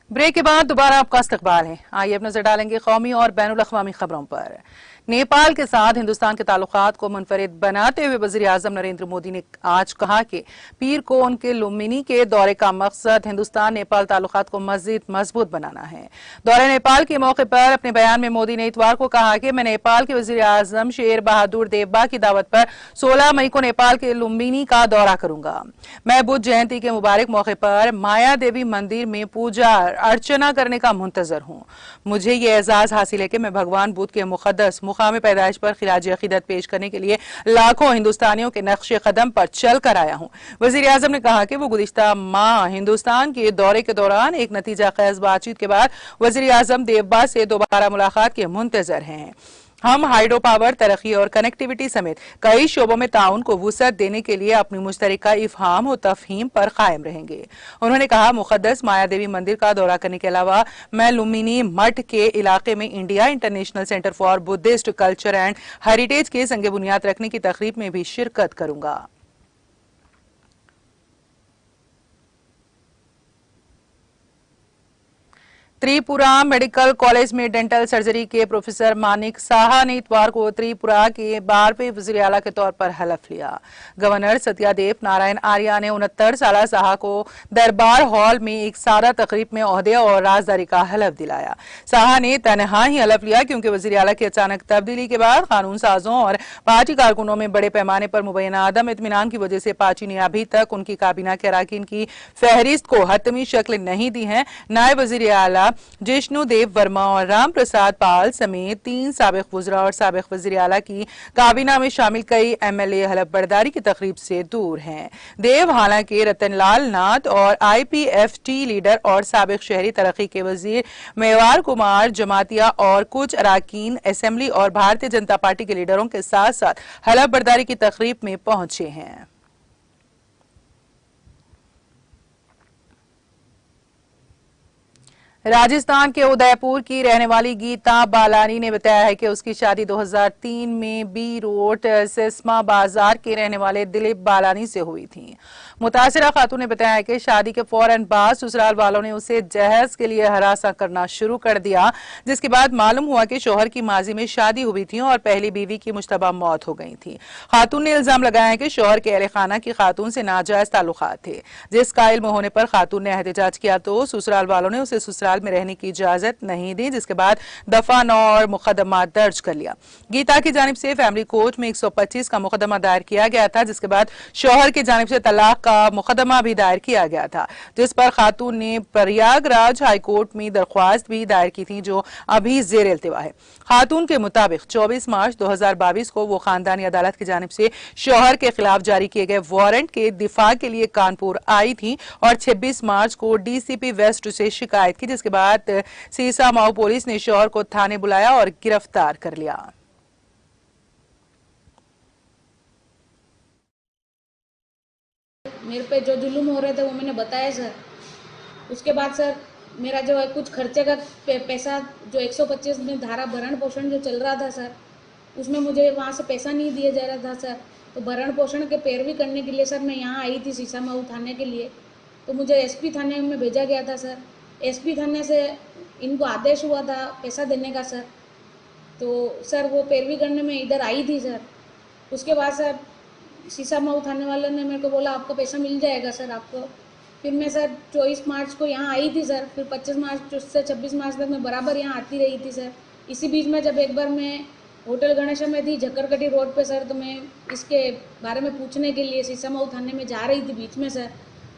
Break के बाद दोबारा आपका इस्तकबाल है। आइए अब नजर डालेंगे कौमी और बैनुल अक़वामी खबरों पर। नेपाल के साथ हिंदुस्तान के ताल्लुकात को मुनफरिद बनाते हुए वज़ीर आज़म नरेंद्र मोदी ने आज कहा कि पीर को उनके लुम्बिनी के दौरे का मकसद हिंदुस्तान नेपाल ताल्लुकात को मजीद मजबूत बनाना है। दौरे नेपाल के मौके पर अपने बयान में मोदी ने इतवार को कहा कि मैं नेपाल के वज़ीर आज़म शेर बहादुर देवबा की दावत पर 16 मई को नेपाल के लुम्बिनी का दौरा करूंगा। मैं बुद्ध जयंती के मुबारक मौके पर माया देवी मंदिर में पूजा अर्चना करने का मुंतजर हूँ। मुझे ये एजाज हासिल है कि मैं भगवान बुद्ध के मुकद्दस मुकाम पैदाइश पर खिराज अकीदत पेश करने के लिए लाखों हिंदुस्तानियों के नक्शे कदम पर चल कर आया हूँ। वजीर आजम ने कहा कि वो गुज़िश्ता माह हिंदुस्तान के दौरे के दौरान एक नतीजा खेज बातचीत के बाद वजीर आजम देवबा से दोबारा मुलाकात के मुंतजर हैं। हम हाइड्रो पावर, तरक्की और कनेक्टिविटी समेत कई शोबों में ताउन को वुसअत देने के लिए अपनी मुश्तरका इफ़हाम और तफहीम पर कायम रहेंगे। उन्होंने कहा, मुक़द्दस माया देवी मंदिर का दौरा करने के अलावा मैं लुम्बिनी मठ के इलाके में India international centre for Buddhist culture and heritage के संग बुनियाद रखने की तकरीब में भी शिरकत करूंगा। त्रिपुरा मेडिकल कॉलेज में डेंटल सर्जरी के प्रोफेसर मानिक साहा ने इतवार को त्रिपुरा के 12वें वज़ीर आला के तौर पर हलफ लिया। गवर्नर सत्यादेव नारायण आर्या ने 69 साला साहा को दरबार हॉल में एक सादा तकरीब में ओहदे और राजदारी का हलफ दिलाया। साहा ने तनहा ही हलफ लिया क्योंकि वज़ीर आला की अचानक तब्दीली के बाद कानून साजों और पार्टी कारकुनों में बड़े पैमाने पर मुबैना अदम इत्मीनान की वजह से पार्टी ने अभी तक उनकी काबीना के अरकान की फहरिस्त को हतमी शक्ल नहीं दी है। नायब वज़ीर आला जिष्णु देव वर्मा और राम प्रसाद पाल समेत 3 साबिक वुज़रा और साबिक वज़ीर आला की काबीना में शामिल कई एमएलए हलफ बर्दारी की तकरीब से दूर हैं। देव हालांकि रतनलाल नाथ और आईपीएफटी लीडर और साबिक शहरी तरक्की के वजीर मेवार कुमार जमातिया और कुछ अरकान असेंबली और भारतीय जनता पार्टी के लीडरों के साथ साथ हलफ बर्दारी की तकरीब में पहुंचे हैं। राजस्थान के उदयपुर की रहने वाली गीता बालानी ने बताया है कि उसकी शादी 2003 में बी रोड सिस्मा बाजार के रहने वाले दिलीप बालानी से हुई थी। मुतासिरा खातून ने बताया है कि शादी के फौरन बाद ससुराल वालों ने उसे जहेज के लिए हरासा करना शुरू कर दिया, जिसके बाद मालूम हुआ कि शोहर की माजी में शादी हुई थी और पहली बीवी की मुश्तबा मौत हो गई थी। खातून ने इल्जाम लगाया है कि शोहर के अहले खाना की खातून से नाजायज ताल्लुकात थे। जिस का इल्म होने पर खातून ने एहतजाज किया तो ससुराल वालों ने उसे ससुराल में रहने की इजाजत नहीं दी, जिसके बाद दफा 9 और मुकदमा दर्ज कर लिया। गीता की जानिब से फैमिली कोर्ट में 125 का मुकदमा दायर किया गया था, जिसके बाद शोहर की जानिब से तलाक का मुकदमा भी दायर किया गया था, जिस पर खातून ने प्रयागराज हाईकोर्ट में दरख्वास्त भी दायर की थी, जो अभी जेर इल्तिवा है। खातून के मुताबिक 24 मार्च 2022 को वो खानदानी अदालत की जानिब से शोहर के खिलाफ जारी किए गए वारंट के दिफा के लिए कानपुर आई थी और 26 मार्च को डीसीपी वेस्ट से शिकायत की, जिसके बाद सीसा माऊ पुलिस ने शोहर को थाने बुलाया और गिरफ्तार कर लिया। मेरे पे जो जुल्म हो रहे थे वो मैंने बताया सर। उसके बाद सर मेरा जो है कुछ खर्चे का पैसा जो 125 में धारा भरण पोषण जो चल रहा था सर, उसमें मुझे वहाँ से पैसा नहीं दिया जा रहा था सर। तो भरण पोषण के पैरवी करने के लिए सर मैं यहाँ आई थी सीसा माऊ थाने के लिए। तो मुझे एसपी थाने में भेजा गया था सर। एसपी थाने से इनको आदेश हुआ था पैसा देने का सर। तो सर वो पैरवी करने में इधर आई थी सर। उसके बाद सर सीसा माऊ थाने वाले ने मेरे को बोला आपको पैसा मिल जाएगा सर आपको। फिर मैं सर 24 मार्च को यहाँ आई थी सर। फिर 25 मार्च से 26 मार्च तक मैं बराबर यहाँ आती रही थी सर। इसी बीच में जब एक बार मैं होटल गणेशा में थी झक्करकटी रोड पे सर, तो मैं इसके बारे में पूछने के लिए सीसा माऊ थाने में जा रही थी बीच में सर।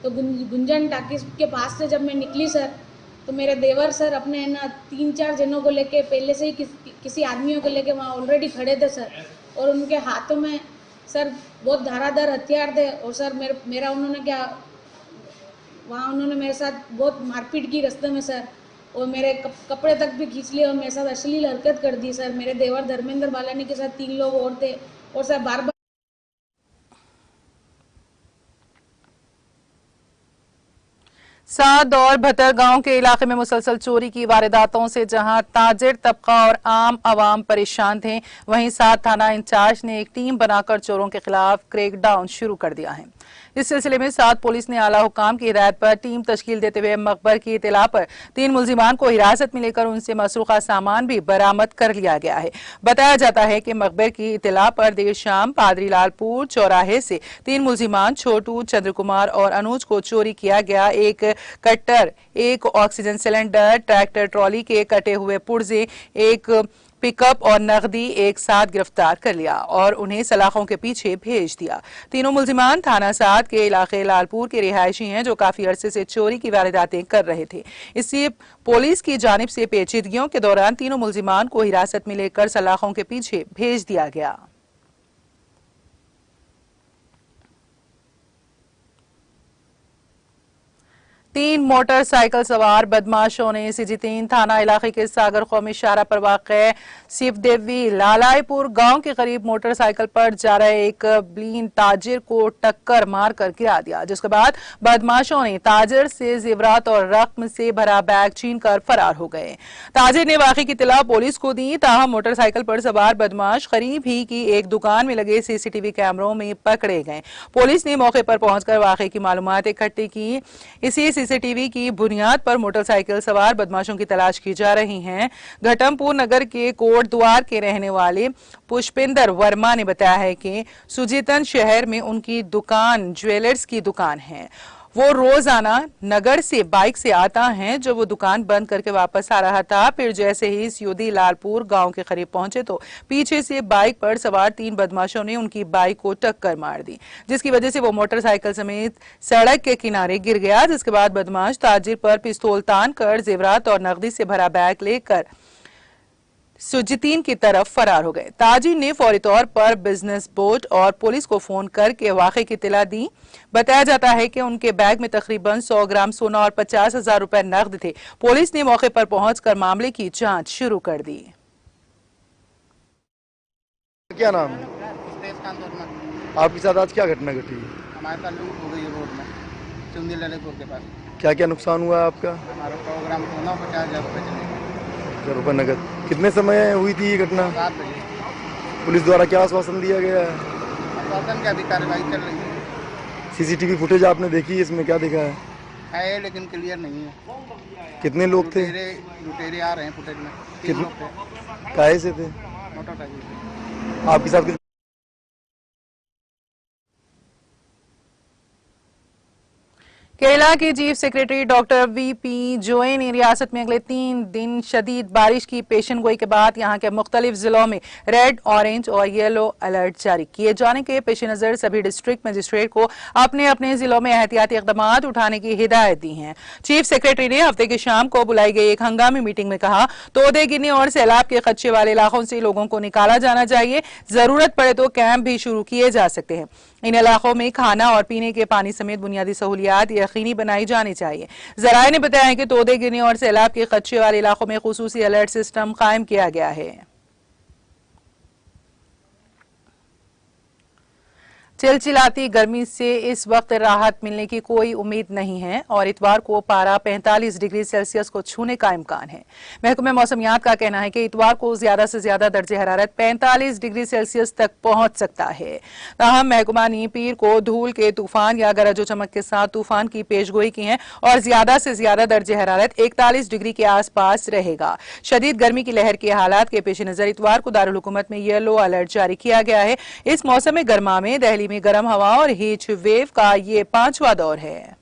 तो गुंजन टाकिस के पास से जब मैं निकली सर, तो मेरे देवर सर अपने ना 3-4 जनों को लेके पहले से ही किसी आदमियों को लेके वहाँ ऑलरेडी खड़े थे सर। और उनके हाथों में सर बहुत धारादार हथियार थे। और सर मेरा उन्होंने क्या वहाँ उन्होंने मेरे साथ बहुत मारपीट की रास्ते में सर। और मेरे कपड़े तक भी खींच लिए और मेरे साथ अश्लील हरकत कर दी सर। मेरे देवर धर्मेंद्र बालानी के साथ 3 लोग और थे। और सर बार बार साद और भतर गांव के इलाके में मुसलसल चोरी की वारदातों से जहां ताजिर तबका और आम आवाम परेशान थे, वहीं साद थाना इंचार्ज ने एक टीम बनाकर चोरों के खिलाफ क्रैकडाउन शुरू कर दिया है। इस सिलसिले में साद पुलिस ने आला हुकाम की हिदायत पर टीम तश्कील देते हुए मकबर की इतला पर 3 मुलजिमान को हिरासत में लेकर उनसे मसरूका सामान भी बरामद कर लिया गया है। बताया जाता है कि मकबर की इतला पर देर शाम पादरी लालपुर चौराहे से 3 मुलजिमान छोटू, चंद्र कुमार और अनुज को चोरी किया गया एक कट्टर, एक ऑक्सीजन सिलेंडर, ट्रैक्टर ट्रॉली के कटे हुए पुर्जे, एक पिकअप और नकदी एक साथ गिरफ्तार कर लिया और उन्हें सलाखों के पीछे भेज दिया। तीनों मुलजिमान थाना साद के इलाके लालपुर के रिहायशी हैं, जो काफी अरसे से चोरी की वारदातें कर रहे थे। इससे पुलिस की जानिब से पेचीदगियों के दौरान तीनों मुलजिमान को हिरासत में लेकर सलाखों के पीछे भेज दिया गया। तीन मोटरसाइकिल सवार बदमाशों ने सीजी-3 थाना इलाके के सागर कौमी शाहरा पर वाक़े शिवदेवी लालाईपुर गांव के करीब मोटरसाइकिल पर जा रहे एक ब्लीन ताजिर को टक्कर मारकर गिरा दिया, जिसके बाद बदमाशों ने ताजिर से जेवरात और रकम से भरा बैग छीनकर फरार हो गए। ताजिर ने वाक़े की इत्तला पुलिस को दी, ताहम मोटरसाइकिल पर सवार बदमाश करीब ही की एक दुकान में लगे सीसीटीवी कैमरों में पकड़े गए। पुलिस ने मौके पर पहुंचकर वाक़े की मालूमात इकट्ठी की। इसी सीसीटीवी की बुनियाद पर मोटरसाइकिल सवार बदमाशों की तलाश की जा रही है। घटमपुर नगर के कोट द्वार के रहने वाले पुष्पिंदर वर्मा ने बताया है कि सुजीतन शहर में उनकी दुकान ज्वेलर्स की दुकान है। वो रोजाना नगर से बाइक से आता है। जब वो दुकान बंद करके वापस आ रहा था, फिर जैसे ही सियोदी लालपुर गांव के करीब पहुंचे तो पीछे से बाइक पर सवार 3 बदमाशों ने उनकी बाइक को टक्कर मार दी, जिसकी वजह से वो मोटरसाइकिल समेत सड़क के किनारे गिर गया। जिसके बाद बदमाश ताजिर पर पिस्तौल तान कर जेवरात और नकदी से भरा बैग लेकर सुजीतीन की तरफ फरार हो गए। ताजिर ने फौरी तौर पर बिजनेस बोर्ड और पुलिस को फोन करके वाक़े की इत्तला दी। बताया जाता है कि उनके बैग में तकरीबन 100 ग्राम सोना और 50,000 रुपए नकद थे। पुलिस ने मौके पर पहुंचकर मामले की जांच शुरू कर दी। क्या नाम है आपके साथ? आज क्या घटना घटी? हमारे साथ लूट हो गई है रोड में चुंदी ललितपुर के पास। क्या क्या नुकसान हुआ आपका? हमारा प्रोग्राम सोना 50,000 रुपये चले गए। रुपये नगद। कितने समय हुई थी ये घटना? 7 बजे। पुलिस द्वारा क्या आश्वासन दिया गया है? आश्वासन की अभी कार्रवाई चल रही है। सीसीटीवी फुटेज आपने देखी, इसमें क्या देखा है लेकिन क्लियर नहीं है। कितने लोग थे? लुटेरे आ रहे हैं फुटेज में। 3 लोग थे। काहे से थे? मोटरसाइकिल से। आपके साथ केरला के चीफ सेक्रेटरी डॉक्टर वीपी जोए ने रियासत में अगले 3 दिन शदीद बारिश की पेशेनगोई के बाद यहां के मुख्तलिफ जिलों में रेड, ऑरेंज और येलो अलर्ट जारी किए जाने के पेश नजर सभी डिस्ट्रिक्ट मजिस्ट्रेट को अपने अपने जिलों में एहतियाती इक़दामात उठाने की हिदायत दी है। चीफ सेक्रेटरी ने हफ्ते की शाम को बुलाई गई एक हंगामी मीटिंग में कहा, तोदे गिरने और सैलाब के खदशे वाले इलाकों से लोगों को निकाला जाना चाहिए। जरूरत पड़े तो कैंप भी शुरू किए जा सकते हैं। इन इलाकों में खाना और पीने के पानी समेत बुनियादी सहूलियात यकीनी बनाई जानी चाहिए। जराये ने बताया है कि तोदे गिरने और सैलाब के खदशे वाले इलाकों में खुसूसी अलर्ट सिस्टम कायम किया गया है। चिलचिलाती गर्मी से इस वक्त राहत मिलने की कोई उम्मीद नहीं है और इतवार को पारा 45 डिग्री सेल्सियस को छूने का इम्कान है। महकमे मौसमियात का कहना है कि इतवार को ज्यादा से ज्यादा दर्जे हरारत 45 डिग्री सेल्सियस तक पहुंच सकता है। ताहम महकमा ने पीर को धूल के तूफान या गरज चमक के साथ तूफान की पेशगोई की है और ज्यादा से ज्यादा दर्जे हरारत 41 डिग्री के आसपास रहेगा। शदीद गर्मी की लहर के हालात के पेश नजर इतवार को दारुल हुकूमत में येलो अलर्ट जारी किया गया है। इस मौसम गर्मा में दिल्ली में गर्म हवा और हीट वेव का ये 5वां दौर है।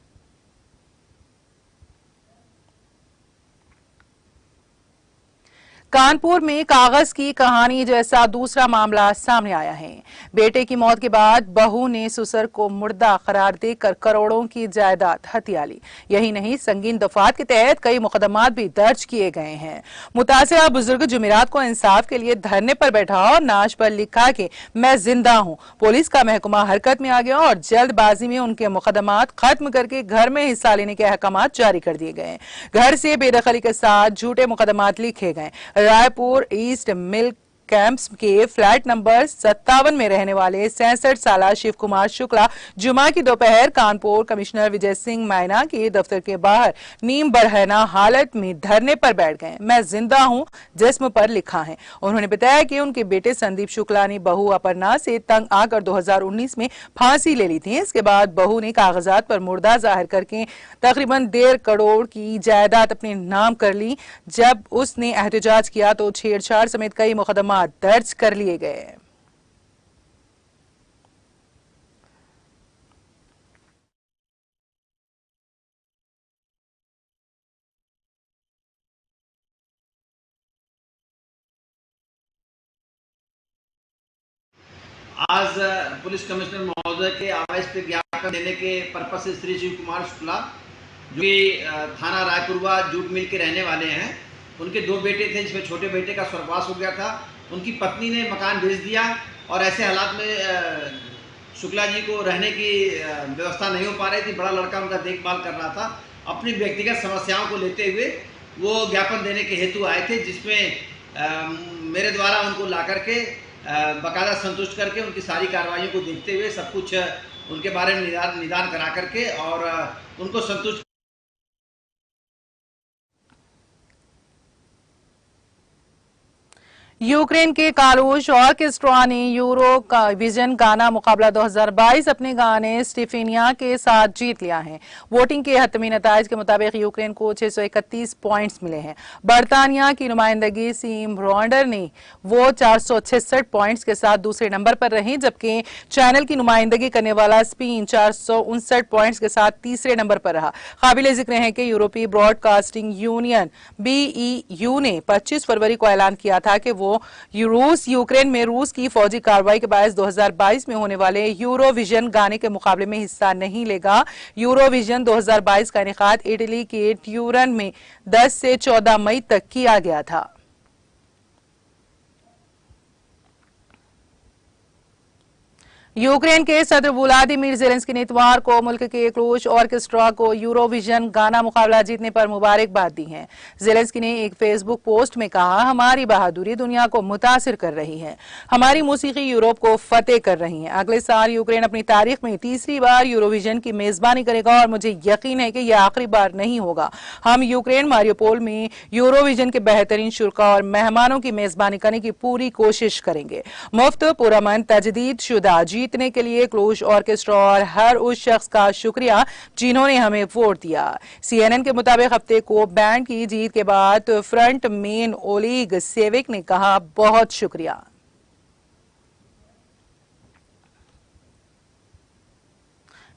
कानपुर में कागज की कहानी जैसा दूसरा मामला सामने आया है। बेटे की मौत के बाद बहू ने ससुर को मुर्दा करार देकर करोड़ों की जायदाद हथिया ली। यही नहीं, संगीन दफात के तहत कई मुकदमात भी दर्ज किए गए हैं। मुतासिरा बुजुर्ग जुमेरात को इंसाफ के लिए धरने पर बैठा और नाश पर लिखा कि मैं जिंदा हूं। पुलिस का महकमा हरकत में आ गया और जल्दबाजी में उनके मुकदमात खत्म करके घर में हिस्सा लेने के अहकामात जारी कर दिए गए। घर से बेदखली के साथ झूठे मुकदमात लिखे गए। रायपुर ईस्ट मिल्क कैंप्स के फ्लैट नंबर 57 में रहने वाले 66 साल शिव कुमार शुक्ला जुमा की दोपहर कानपुर कमिश्नर विजय सिंह मैना के दफ्तर के बाहर नीम बरहना हालत में धरने पर बैठ गए। मैं जिंदा हूं जिस्म पर लिखा है। उन्होंने बताया कि उनके बेटे संदीप शुक्ला ने बहू अपर्णा से तंग आकर 2019 में फांसी ले ली थी। इसके बाद बहू ने कागजात पर मुर्दा जाहिर करके तकरीबन 1.5 करोड़ की जायदाद अपने नाम कर ली। जब उसने एहतजाज किया तो छेड़छाड़ समेत कई मुकदमा दर्ज कर लिए गए। आज पुलिस कमिश्नर महोदय के आदेश पे ज्ञापन देने के पर्पज से श्री शिव कुमार शुक्ला जो कि थाना रायपुरवा जूट मिल के रहने वाले हैं, उनके 2 बेटे थे जिसमें छोटे बेटे का स्वर्गवास हो गया था। उनकी पत्नी ने मकान बेच दिया और ऐसे हालात में शुक्ला जी को रहने की व्यवस्था नहीं हो पा रही थी। बड़ा लड़का उनका देखभाल कर रहा था। अपनी व्यक्तिगत समस्याओं को लेते हुए वो ज्ञापन देने के हेतु आए थे, जिसमें मेरे द्वारा उनको ला करके बाकायदा संतुष्ट करके उनकी सारी कार्रवाइयों को देखते हुए सब कुछ उनके बारे में निदान करा करके और उनको संतुष्ट। यूक्रेन के कालूश ऑर्केस्ट्रा ने यूरो विजन गाना मुकाबला 2022 अपने गाने स्टीफेनिया के साथ जीत लिया है। वोटिंग के हतमी नताइज के मुताबिक यूक्रेन को 631 पॉइंट्स मिले हैं। बरतानिया की नुमाइंदगी सीम ब्रॉन्डर ने वो 466 पॉइंट्स के साथ दूसरे नंबर पर रही, जबकि चैनल की नुमाइंदगी करने वाला स्पेन 459 पॉइंट्स के साथ तीसरे नंबर पर रहा। काबिले जिक्र है कि यूरोपीय ब्रॉडकास्टिंग यूनियन BEU ने 25 फरवरी को ऐलान किया था कि वो रूस यूक्रेन में रूस की फौजी कार्रवाई के बायस 2022 में होने वाले यूरोविजन गाने के मुकाबले में हिस्सा नहीं लेगा। यूरोविजन 2022 का इनेकाद इटली के ट्यूरन में 10 से 14 मई तक किया गया था। यूक्रेन के सदर व्लादिमीर ज़ेलेंस्की ने इतवार को मुल्क के क्लूश ऑर्केस्ट्रा को यूरोविजन गाना मुकाबला जीतने पर मुबारकबाद दी है। ज़ेलेंस्की ने एक फेसबुक पोस्ट में कहा, हमारी बहादुरी दुनिया को मुतासिर कर रही है, हमारी मौसीकी यूरोप को फतेह कर रही है। अगले साल यूक्रेन अपनी तारीख में तीसरी बार यूरोविजन की मेजबानी करेगा और मुझे यकीन है कि यह आखिरी बार नहीं होगा। हम यूक्रेन मारियोपोल में यूरोविजन के बेहतरीन शुरा और मेहमानों की मेजबानी करने की पूरी कोशिश करेंगे। मुफ्त पुरअमन तजदीद शुदा जीतने के लिए क्लूश ऑर्केस्ट्रा और हर उस शख्स का शुक्रिया जिन्होंने हमें वोट दिया। CNN के मुताबिक हफ्ते को बैंड की जीत के बाद फ्रंट मेन ओलीग सेविक ने कहा, बहुत शुक्रिया।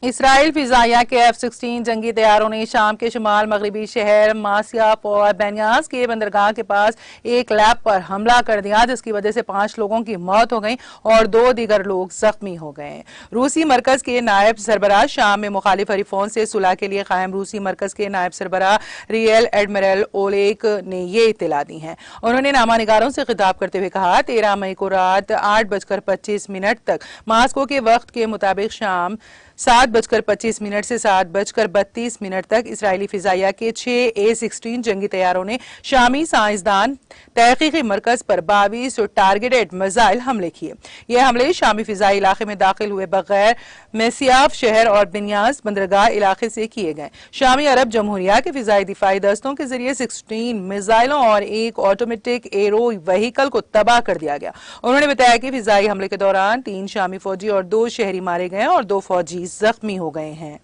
इसराइल फिजाइया के F-16 जंगी तैयारों ने शाम के शुमाल मगरबी शहर मासियाफ और बेनियास के बंदरगाह के पास एक लैब पर हमला कर दिया, जिसकी वजह से 5 लोगों की मौत हो गई और 2 दीगर लोग जख्मी हो गए। रूसी मरकज के नायब सरबराह शाम में मुखालिफ हरीफों से सुलह के लिए कायम रूसी मरकज के नायब सरबराह रियल एडमिरल ओलेग ने ये इत्तला दी है। उन्होंने नामानिगारों से खिताब करते हुए कहा, 13 मई को रात 8:25 तक मास्को के वक्त के मुताबिक शाम 7:25 से 7:32 तक इसराइली फिजाइया के 6 A-16 जंगी तैयारों ने शामी साइंसदान तहकीकी मरकज पर 22 टारगेटेड मिसाइल हमले किए। ये हमले शामी फिजाई इलाके में दाखिल हुए बगैर मैसियाफ शहर और बिनियास बंदरगाह इलाके से किए गए। शामी अरब जमहूरिया के फिजाई दिफाई दस्तों के जरिए 16 मिसाइलों और एक ऑटोमेटिक एरो व्हीकल को तबाह कर दिया गया। उन्होंने बताया कि फिजाई हमले के दौरान 3 शामी फौजी और 2 शहरी मारे गए और 2 फौजी जख्मी हो गए हैं।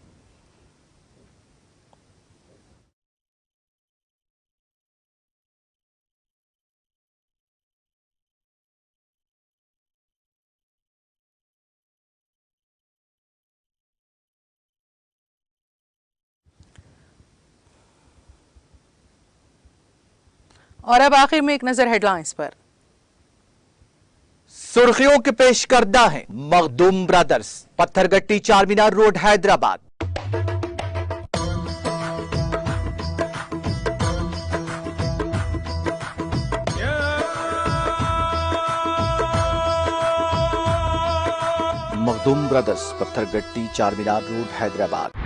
और अब आखिर में एक नजर हेडलाइंस पर। सुर्खियों के पेश करदा है Makhdoom brothers, Pathargatti Charminar road Hyderabad. Makhdoom brothers, Pathargatti Charminar road Hyderabad.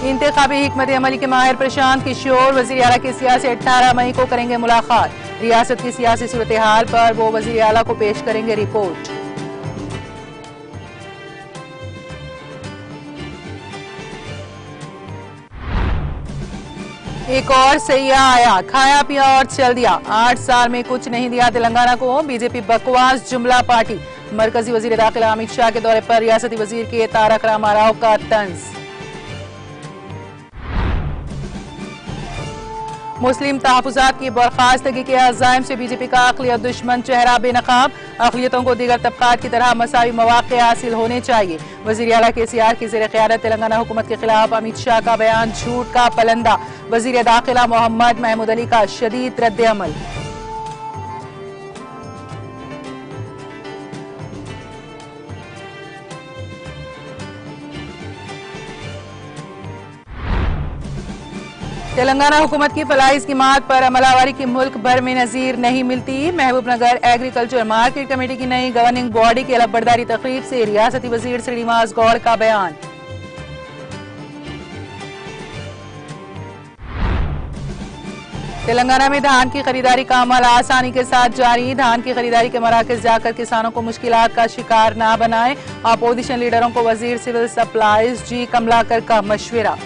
इंतखाबी हिकमत अमली के माहिर प्रशांत किशोर वज़ीर आला के सियासी 18 मई को करेंगे मुलाकात। रियासत की सियासी सूरत हाल पर वो वजीर आला को पेश करेंगे रिपोर्ट। एक और सैयाह आया, खाया पिया और चल दिया। 8 साल में कुछ नहीं दिया तेलंगाना को, बीजेपी बकवास जुमला पार्टी। मरकजी वजीर दाखिला अमित शाह के दौरे पर रियासती वजीर के तारक रामाराव का तंज। मुस्लिम तहफुजात की बर्खास्तगी के अज़ाइम से बीजेपी का अक़लियत दुश्मन चेहरा बेनकाब। अक़लियतों को दीगर तबक़ात की तरह मसावी मौक़े हासिल होने चाहिए। वज़ीर आला KCR की ज़ेर क़यादत तेलंगाना हुकूमत के खिलाफ अमित शाह का बयान झूठ का पलंदा। वज़ीर दाखिला मोहम्मद महमूद अली का शदीद रद्द अमल। तेलंगाना हुकूमत की फलाही स्कीमात पर अमलावरी की मुल्क भर में नजीर नहीं मिलती। महबूबनगर एग्रीकल्चर मार्केट कमेटी की नई गवर्निंग बॉडी की अलबरदारी तकरीब से रियासती वजीर श्रीनिवास गौड़ का बयान। तेलंगाना में धान की खरीदारी का अमल आसानी के साथ जारी। धान की खरीदारी के मराकज जाकर किसानों को मुश्किलात का शिकार ना बनाएं। अपोजिशन लीडरों को वजीर सिविल सप्लाईज जी कमलाकर का मशवरा।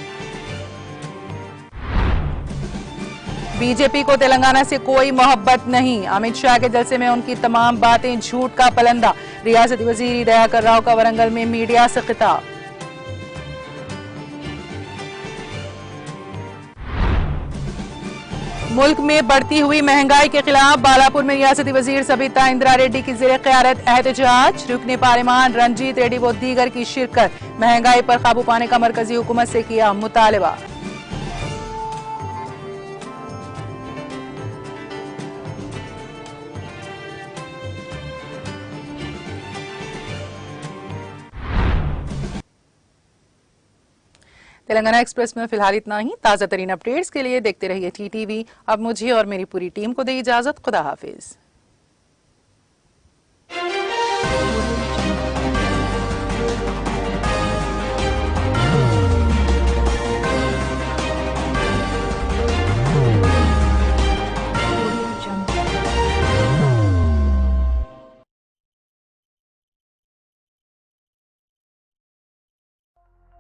बीजेपी को तेलंगाना से कोई मोहब्बत नहीं, अमित शाह के जलसे में उनकी तमाम बातें झूठ का पलंदा। रियासती वजीर दयाकर राव का वरंगल में मीडिया से खिताब। मुल्क में बढ़ती हुई महंगाई के खिलाफ बालापुर में रियासती वजीर सबिता इंदिरा रेड्डी की ज़ेर क़यादत एहतजाज। रुकने पार्लिमान रंजीत रेड्डी व दीगर की शिरकत। महंगाई पर काबू पाने का मरकजी हुकूमत से किया मुतालबा। तेलंगाना एक्सप्रेस में फिलहाल इतना ही। ताज़ा तरीन अपडेट्स के लिए देखते रहिए TTV। अब मुझे और मेरी पूरी टीम को दे इजाजत। खुदा हाफिज।